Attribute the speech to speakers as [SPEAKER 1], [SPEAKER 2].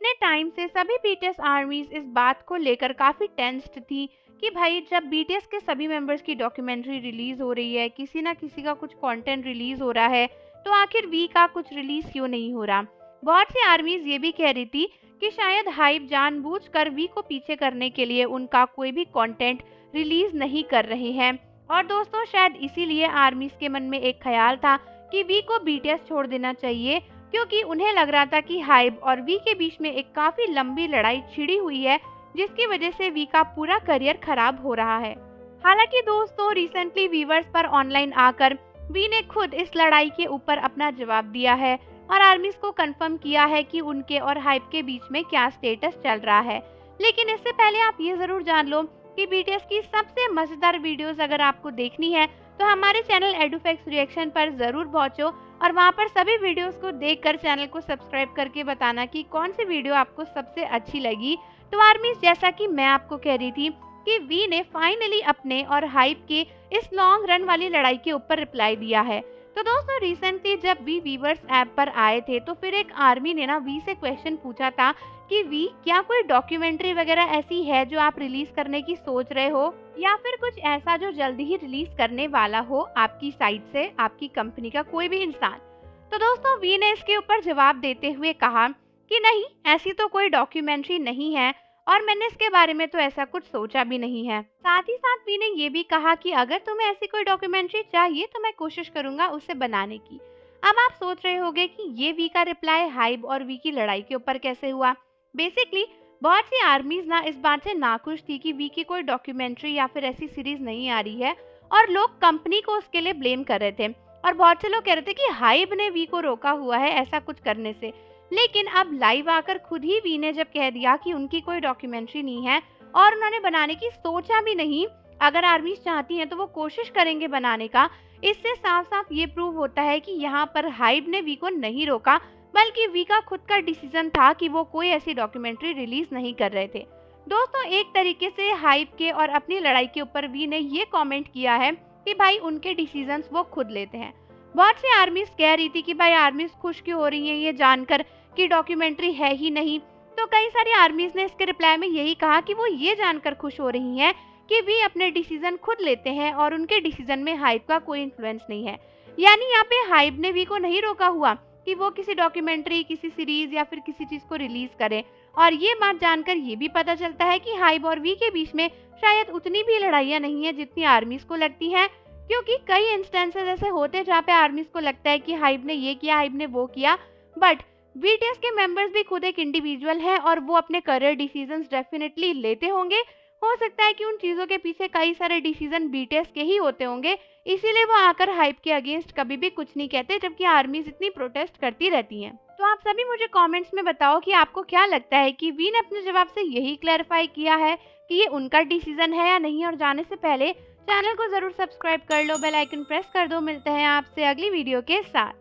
[SPEAKER 1] इतने टाइम से सभी बीटीएस आर्मीज इस बात को लेकर काफी टेंस्ड थी कि भाई जब बीटीएस के सभी मेंबर्स की डॉक्यूमेंट्री रिलीज हो रही है, किसी ना किसी का कुछ कंटेंट रिलीज हो रहा है, तो आखिर वी का कुछ रिलीज क्यों नहीं हो रहा। बहुत सी आर्मीज ये भी कह रही थी कि शायद हाइप जानबूझकर वी को पीछे करने के लिए उनका कोई भी कंटेंट रिलीज नहीं कर रहे हैं। और दोस्तों शायद इसीलिए आर्मीज के मन में एक ख्याल था कि वी को बीटीएस छोड़ देना चाहिए, क्योंकि उन्हें लग रहा था कि हाइब और वी के बीच में एक काफी लंबी लड़ाई छिड़ी हुई है, जिसकी वजह से वी का पूरा करियर खराब हो रहा है। हालांकि दोस्तों रिसेंटली व्यूअर्स पर ऑनलाइन आकर वी ने खुद इस लड़ाई के ऊपर अपना जवाब दिया है और आर्मीज को कंफर्म किया है कि उनके और हाइप के बीच में क्या स्टेटस चल रहा है। लेकिन इससे पहले आप ये जरूर जान लो कि बीटीएस की सबसे मजेदार वीडियोस अगर आपको देखनी है तो हमारे चैनल एडुफैक्ट्स रिएक्शन पर जरूर पहुंचो और वहां पर सभी वीडियोस को देखकर चैनल को सब्सक्राइब करके बताना कि कौन सी वीडियो आपको सबसे अच्छी लगी। तो आर्मीज जैसा कि मैं आपको कह रही थी कि वी ने फाइनली अपने और हाइप के इस लॉन्ग रन वाली लड़ाई के ऊपर रिप्लाई दिया है। तो दोस्तों रिसेंटली जब वी वीवर्स ऐप पर आए थे तो फिर एक आर्मी ने ना वी से क्वेश्चन पूछा था कि वी क्या कोई डॉक्यूमेंट्री वगैरह ऐसी है जो आप रिलीज करने की सोच रहे हो, या फिर कुछ ऐसा जो जल्दी ही रिलीज करने वाला हो आपकी साइड से, आपकी कंपनी का कोई भी इंसान। तो दोस्तों वी ने इसके ऊपर जवाब देते हुए कहा कि नहीं, ऐसी तो कोई डॉक्यूमेंट्री नहीं है और मैंने इसके बारे में तो ऐसा कुछ सोचा भी नहीं है। साथ ही साथ वी ने ये भी कहा कि अगर तुम्हें ऐसी कोई डॉक्यूमेंट्री चाहिए तो मैं कोशिश करूंगा उसे बनाने की। अब आप सोच रहे होंगे कि ये वी का रिप्लाई हाइब और वी की लड़ाई के ऊपर कैसे हुआ। बेसिकली बहुत सी आर्मीज ना इस बात से नाखुश थी कि वी की कोई डॉक्यूमेंट्री या फिर ऐसी सीरीज नहीं आ रही है और लोग कंपनी को उसके लिए ब्लेम कर रहे थे और बहुत से लोग कह रहे थे कि हाइब ने वी को रोका हुआ है ऐसा कुछ करने से। लेकिन अब लाइव आकर खुद ही वी ने जब कह दिया कि उनकी कोई डॉक्यूमेंट्री नहीं है और उन्होंने बनाने की सोचा भी नहीं, अगर आर्मीज चाहती हैं तो वो कोशिश करेंगे बनाने का, इससे साफ साफ ये प्रूव होता है कि यहाँ पर हाइब ने वी को नहीं रोका बल्कि वी का खुद का डिसीजन था कि वो कोई ऐसी डॉक्यूमेंट्री रिलीज नहीं कर रहे थे। दोस्तों एक तरीके से हाइब के और अपनी लड़ाई के ऊपर वी ने ये कमेंट किया है कि भाई उनके डिसीजंस वो खुद लेते हैं। बहुत सी आर्मीज कह रही थी कि भाई आर्मीज खुश क्यों हो रही हैं ये जानकर कि डॉक्यूमेंट्री है ही नहीं, तो कई सारी आर्मीज ने इसके रिप्लाई में यही कहा कि वो ये जानकर खुश हो रही हैं कि वी अपने डिसीजन खुद लेते हैं और उनके डिसीजन में हाइब का कोई इन्फ्लुएंस नहीं है। यानी यहाँ पे हाइब ने वी को नहीं रोका हुआ कि वो किसी डॉक्यूमेंट्री, किसी सीरीज या फिर किसी चीज को रिलीज करे। और ये बात जानकर ये भी पता चलता है कि हाइब और वी के बीच में शायद उतनी भी लड़ाइयाँ नहीं है जितनी आर्मीज को लगती है, क्योंकि कई इंस्टेंसेस ऐसे होते हैं जहाँ पे आर्मीज को लगता है कि हाइब ने ये किया, हाइब ने वो किया, बट बीटीएस के मेंबर्स भी खुद एक इंडिविजुअल है और वो अपने करियर डिसीजंस डेफिनेटली लेते होंगे। हो सकता है कि उन चीजों के पीछे कई सारे डिसीजन बीटीएस के ही होते होंगे, इसीलिए वो आकर हाइप के अगेंस्ट कभी भी कुछ नहीं कहते, जबकि आर्मीज इतनी प्रोटेस्ट करती रहती हैं। तो आप सभी मुझे कमेंट्स में बताओ कि आपको क्या लगता है कि वी ने अपने जवाब से यही क्लैरिफाई किया है कि ये उनका डिसीजन है या नहीं। और जाने से पहले चैनल को जरूर सब्सक्राइब कर लो, बेल आइकन प्रेस कर दो। मिलते हैं आपसे अगली वीडियो के साथ।